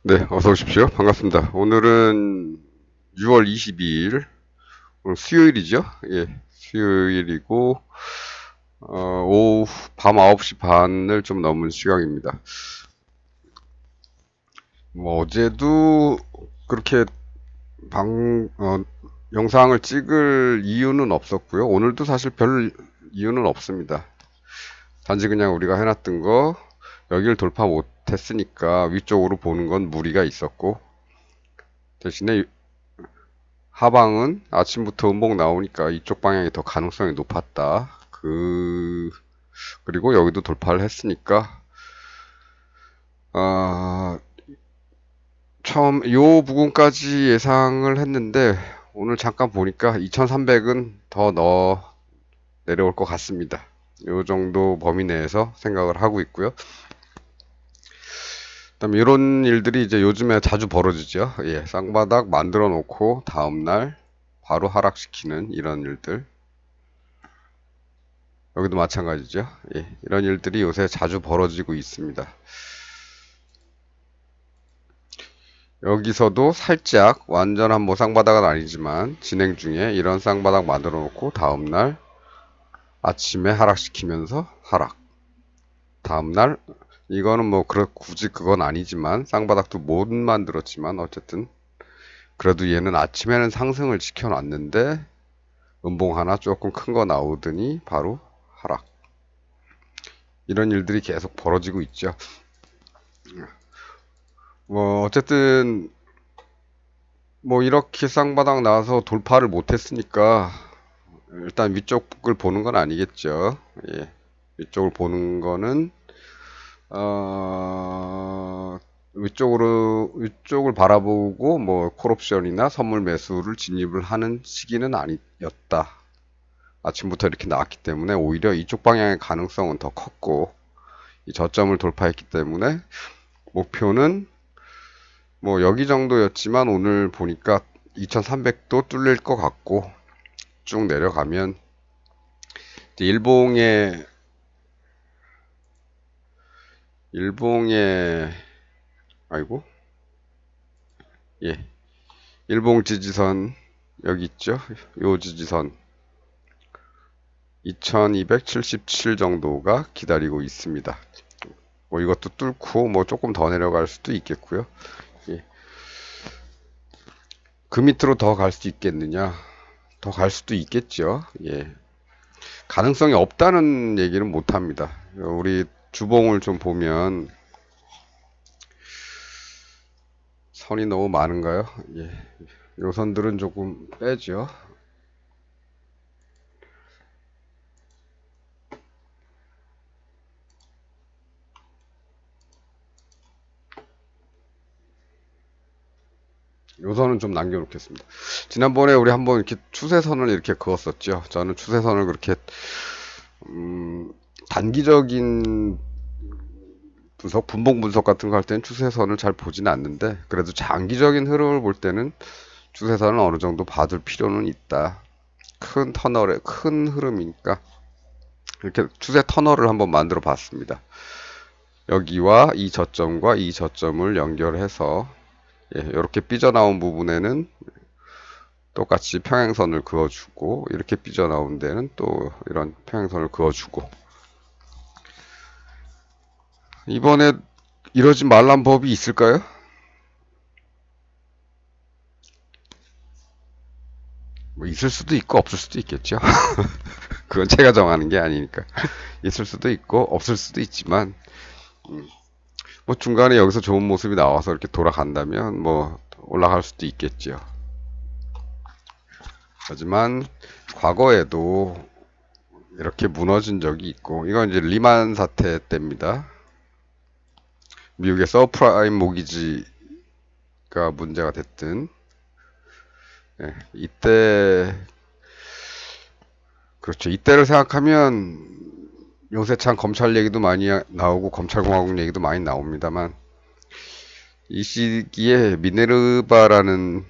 네, 어서 오십시오. 반갑습니다. 오늘은 6월 22일, 오늘 수요일이죠? 예, 수요일이고, 오후, 밤 9시 반을 좀 넘은 시각입니다. 뭐, 어제도 그렇게 영상을 찍을 이유는 없었고요. 오늘도 사실 별 이유는 없습니다. 단지 그냥 우리가 해놨던 거, 여기를 돌파 못했으니까 위쪽으로 보는 건 무리가 있었고, 대신에 하방은 아침부터 음봉 나오니까 이쪽 방향이 더 가능성이 높았다. 그리고 여기도 돌파를 했으니까, 아, 요 부분까지 예상을 했는데, 오늘 잠깐 보니까 2300은 더 내려올 것 같습니다. 요 정도 범위 내에서 생각을 하고 있고요. 그다음에 이런 일들이 이제 요즘에 자주 벌어지죠. 예, 쌍바닥 만들어 놓고 다음날 바로 하락시키는 이런 일들. 여기도 마찬가지죠. 예, 이런 일들이 요새 자주 벌어지고 있습니다. 여기서도 살짝 완전한 뭐 쌍바닥은 아니지만 진행 중에 이런 쌍바닥 만들어 놓고 다음날 아침에 하락시키면서 하락. 다음날 이거는 뭐 굳이 그건 아니지만 쌍바닥도 못 만들었지만 어쨌든 그래도 얘는 아침에는 상승을 지켜놨는데 음봉 하나 조금 큰 거 나오더니 바로 하락. 이런 일들이 계속 벌어지고 있죠. 뭐 어쨌든 뭐 이렇게 쌍바닥 나와서 돌파를 못했으니까 일단 위쪽을 보는 건 아니겠죠. 예. 위쪽을 보는 거는 어, 위쪽을 바라보고 뭐 콜옵션이나 선물 매수를 진입을 하는 시기는 아니었다. 아침부터 이렇게 나왔기 때문에 오히려 이쪽 방향의 가능성은 더 컸고 이 저점을 돌파했기 때문에 목표는 뭐 여기 정도였지만 오늘 보니까 2300도 뚫릴 것 같고 쭉 내려가면 일봉의 일봉의 아이고 예 일봉 지지선 여기 있죠. 요 지지선 2277 정도가 기다리고 있습니다. 뭐 이것도 뚫고 뭐 조금 더 내려갈 수도 있겠고요. 예. 그 밑으로 더 갈 수 있겠느냐? 더 갈 수도 있겠죠. 예. 가능성이 없다는 얘기는 못 합니다. 우리 주봉을 좀 보면 선이 너무 많은가요? 예. 요 선들은 조금 빼죠. 요 선은 좀 남겨놓겠습니다. 지난번에 우리 한번 이렇게 추세선을 이렇게 그었었죠. 저는 추세선을 그렇게 음, 단기적인 분봉 분석 같은 거 할 때는 추세선을 잘 보지는 않는데 그래도 장기적인 흐름을 볼 때는 추세선은 어느 정도 봐둘 필요는 있다. 큰 흐름이니까 이렇게 추세 터널을 한번 만들어 봤습니다. 여기와 이 저점과 이 저점을 연결해서 예, 이렇게 삐져나온 부분에는 똑같이 평행선을 그어주고 이렇게 삐져나온 데는 또 이런 평행선을 그어주고 이번에 이러지 말란 법이 있을까요? 뭐 있을 수도 있고 없을 수도 있겠죠. 그건 제가 정하는 게 아니니까 있을 수도 있고 없을 수도 있지만 뭐 중간에 여기서 좋은 모습이 나와서 이렇게 돌아간다면 뭐 올라갈 수도 있겠죠. 하지만 과거에도 이렇게 무너진 적이 있고 이건 이제 리만 사태 때입니다. 미국의 서프라임 모기지가 문제가 됐든 예, 이때 그렇죠. 이때를 생각하면 요새 참 검찰 얘기도 많이 나오고 검찰공화국 얘기도 많이 나옵니다만 이 시기에 미네르바라는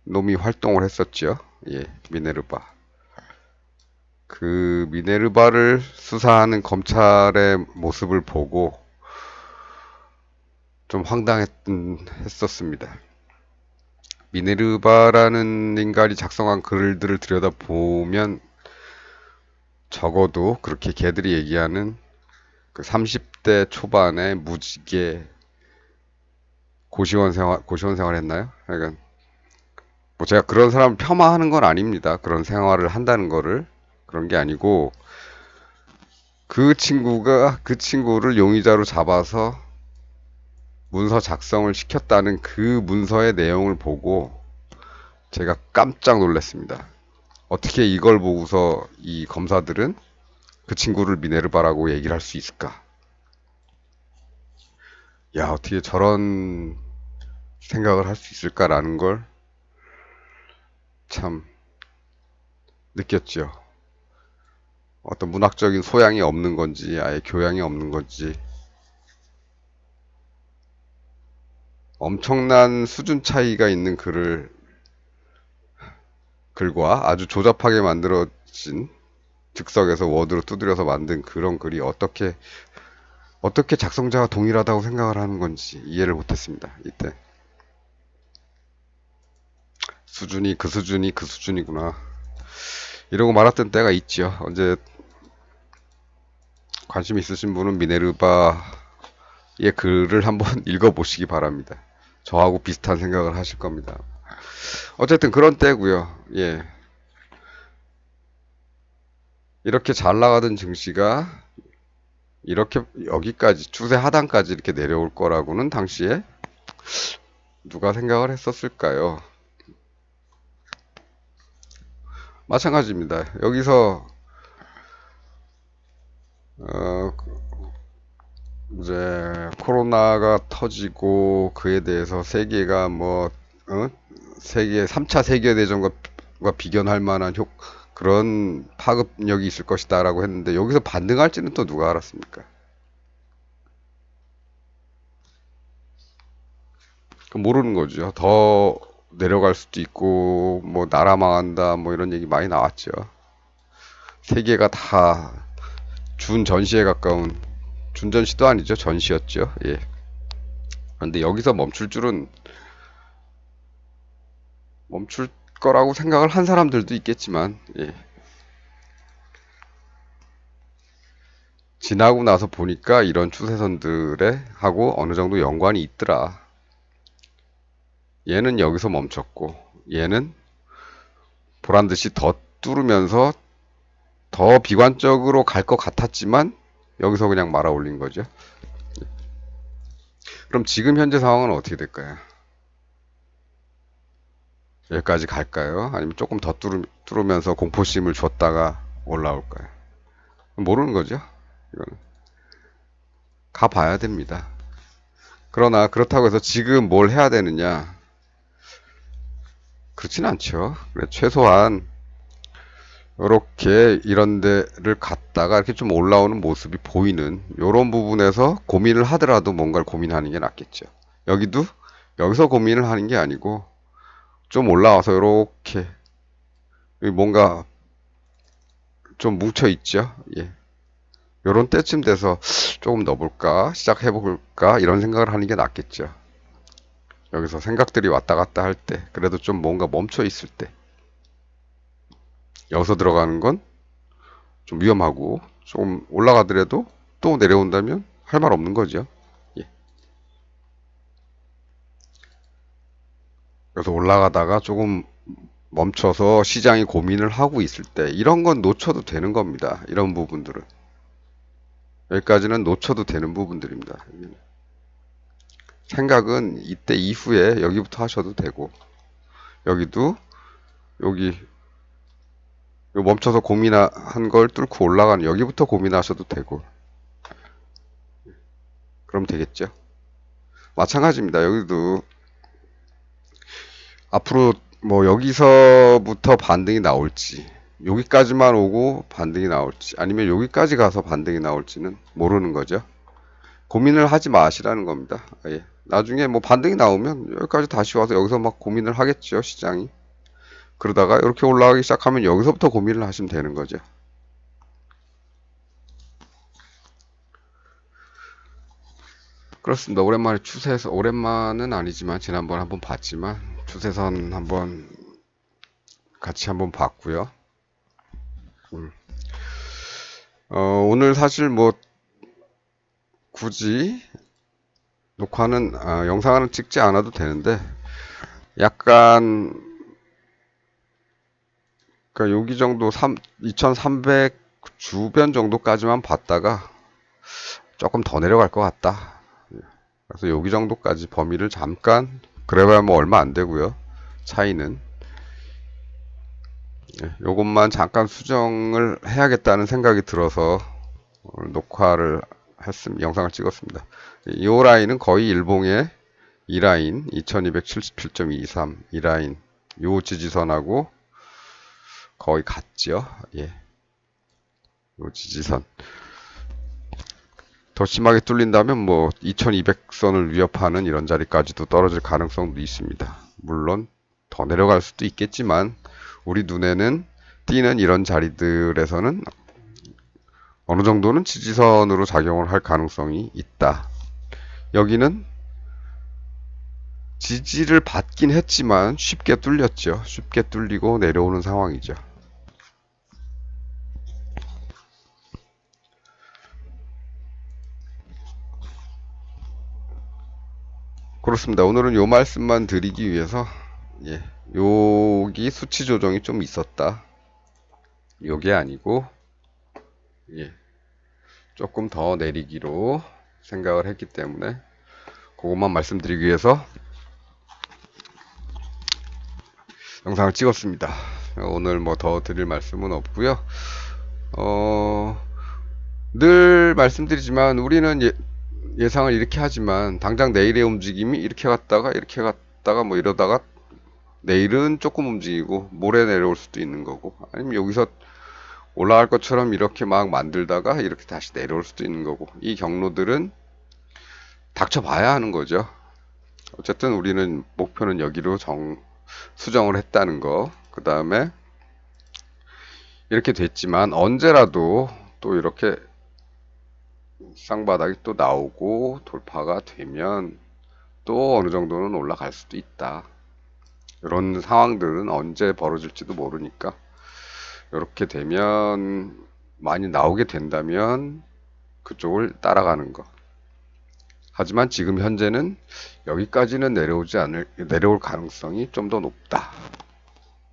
놈이 활동을 했었죠. 예, 미네르바. 그 미네르바를 수사하는 검찰의 모습을 보고 좀 황당했었습니다. 미네르바라는 인간이 작성한 글들을 들여다보면 적어도 그렇게 걔들이 얘기하는 그 30대 초반에 무지개 고시원 생활 했나요? 그러니까 뭐 제가 그런 사람 폄하하는 건 아닙니다. 그런 생활을 한다는 거를. 그런 게 아니고 그 친구가 그 친구를 용의자로 잡아서 문서 작성을 시켰다는 그 문서의 내용을 보고 제가 깜짝 놀랐습니다. 어떻게 이걸 보고서 이 검사들은 그 친구를 미네르바라고 얘기를 할 수 있을까? 야, 어떻게 저런 생각을 할 수 있을까라는 걸 참 느꼈죠. 어떤 문학적인 소양이 없는 건지, 아예 교양이 없는 건지, 엄청난 수준 차이가 있는 글과 아주 조잡하게 만들어진 즉석에서 워드로 두드려서 만든 그런 글이 어떻게 작성자가 동일하다고 생각을 하는 건지 이해를 못했습니다. 이때. 수준이 그 수준이구나. 이러고 말았던 때가 있죠. 언제 관심 있으신 분은 미네르바의 글을 한번 읽어보시기 바랍니다. 저하고 비슷한 생각을 하실 겁니다. 어쨌든 그런 때고요. 예. 이렇게 잘 나가던 증시가 이렇게 여기까지 추세 하단까지 이렇게 내려올 거라고는 당시에 누가 생각을 했었을까요? 마찬가지입니다. 여기서 어, 이제 코로나가 터지고 그에 대해서 세계가 세계 3차 세계대전과 비견할 만한 그런 파급력이 있을 것이다라고 했는데 여기서 반등할지는 또 누가 알았습니까? 모르는 거죠. 더 내려갈 수도 있고 뭐 나라 망한다 뭐 이런 얘기 많이 나왔죠. 세계가 다 준전시에 가까운 준전시도 아니죠. 전시였죠. 예. 근데 여기서 멈출 거라고 생각을 한 사람들도 있겠지만 예. 지나고 나서 보니까 이런 추세선들에 하고 어느 정도 연관이 있더라. 얘는 여기서 멈췄고 얘는 보란 듯이 더 뚫으면서 더 비관적으로 갈 것 같았지만 여기서 그냥 말아 올린 거죠. 그럼 지금 현재 상황은 어떻게 될까요? 여기까지 갈까요? 아니면 조금 더 뚫으면서 공포심을 줬다가 올라올까요? 모르는 거죠. 이거는 가봐야 됩니다. 그러나 그렇다고 해서 지금 뭘 해야 되느냐? 그렇진 않죠. 그래, 최소한 이렇게 이런 데를 갔다가 이렇게 좀 올라오는 모습이 보이는 이런 부분에서 고민을 하더라도 뭔가를 고민하는 게 낫겠죠. 여기도 여기서 고민을 하는 게 아니고 좀 올라와서 이렇게 뭔가 좀 뭉쳐 있죠. 예. 요런 때쯤 돼서 조금 넣어볼까, 시작해볼까, 이런 생각을 하는 게 낫겠죠. 여기서 생각들이 왔다 갔다 할 때, 그래도 좀 뭔가 멈춰 있을 때, 여기서 들어가는 건 좀 위험하고, 좀 올라가더라도 또 내려온다면 할 말 없는 거죠. 예. 그래서 올라가다가 조금 멈춰서 시장이 고민을 하고 있을 때, 이런 건 놓쳐도 되는 겁니다. 이런 부분들은. 여기까지는 놓쳐도 되는 부분들입니다. 생각은 이때 이후에 여기부터 하셔도 되고, 여기도 여기 멈춰서 고민한 걸 뚫고 올라가는 여기부터 고민하셔도 되고 그럼 되겠죠. 마찬가지입니다. 여기도 앞으로 뭐 여기서부터 반등이 나올지 여기까지만 오고 반등이 나올지 아니면 여기까지 가서 반등이 나올지는 모르는 거죠. 고민을 하지 마시라는 겁니다. 예. 나중에 뭐 반등이 나오면 여기까지 다시 와서 여기서 막 고민을 하겠죠, 시장이. 그러다가 이렇게 올라가기 시작하면 여기서부터 고민을 하시면 되는 거죠. 그렇습니다. 오랜만에 추세선, 오랜만은 아니지만 지난번에 한번 봤지만 추세선 한번 같이 한번 봤고요. 오늘 사실 뭐 굳이 녹화는 영상은 찍지 않아도 되는데 약간 그러니까 여기 정도 2300 주변 정도까지만 봤다가 조금 더 내려갈 것 같다. 그래서 여기 정도까지 범위를 잠깐 그래봐야 뭐 얼마 안 되고요. 차이는 요것만 잠깐 수정을 해야겠다는 생각이 들어서 오늘 녹화를 영상을 찍었습니다. 이 라인은 거의 일봉의 이 라인 2277.23 이 라인 요 지지선하고 거의 같죠. 예. 요 지지선 더 심하게 뚫린다면 뭐 2200선을 위협하는 이런 자리까지도 떨어질 가능성도 있습니다. 물론 더 내려갈 수도 있겠지만 우리 눈에는 띄는 이런 자리들에서는 어느 정도는 지지선으로 작용을 할 가능성이 있다. 여기는 지지를 받긴 했지만 쉽게 뚫렸죠. 쉽게 뚫리고 내려오는 상황이죠. 그렇습니다. 오늘은 요 말씀만 드리기 위해서 예, 여기 수치 조정이 좀 있었다. 요게 아니고 예, 조금 더 내리기로 생각을 했기 때문에 그것만 말씀드리기 위해서 영상을 찍었습니다. 오늘 뭐 더 드릴 말씀은 없고요. 늘 말씀드리지만 우리는 예상을 이렇게 하지만 당장 내일의 움직임이 이렇게 갔다가 뭐 이러다가 내일은 조금 움직이고 모레 내려올 수도 있는 거고 아니면 여기서 올라갈 것처럼 이렇게 막 만들다가 이렇게 다시 내려올 수도 있는 거고 이 경로들은 닥쳐봐야 하는 거죠. 어쨌든 우리는 목표는 여기로 수정을 했다는 거. 그 다음에 이렇게 됐지만 언제라도 또 이렇게 쌍바닥이 또 나오고 돌파가 되면 또 어느 정도는 올라갈 수도 있다. 이런 상황들은 언제 벌어질지도 모르니까 이렇게 되면 많이 나오게 된다면 그쪽을 따라가는 거. 하지만 지금 현재는 여기까지는 내려올 가능성이 좀 더 높다.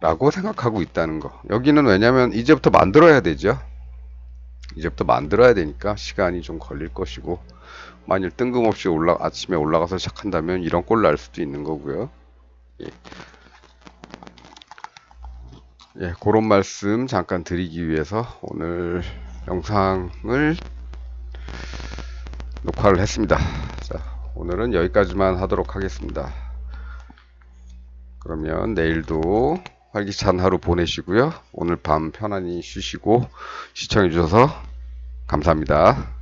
라고 생각하고 있다는 거. 여기는 왜냐면 이제부터 만들어야 되죠. 이제부터 만들어야 되니까 시간이 좀 걸릴 것이고, 만일 뜬금없이 아침에 올라가서 시작한다면 이런 꼴 날 수도 있는 거고요. 예. 예, 그런 말씀 잠깐 드리기 위해서 오늘 영상을 녹화를 했습니다. 자, 오늘은 여기까지만 하도록 하겠습니다. 그러면 내일도 활기찬 하루 보내시고요. 오늘 밤 편안히 쉬시고 시청해주셔서 감사합니다.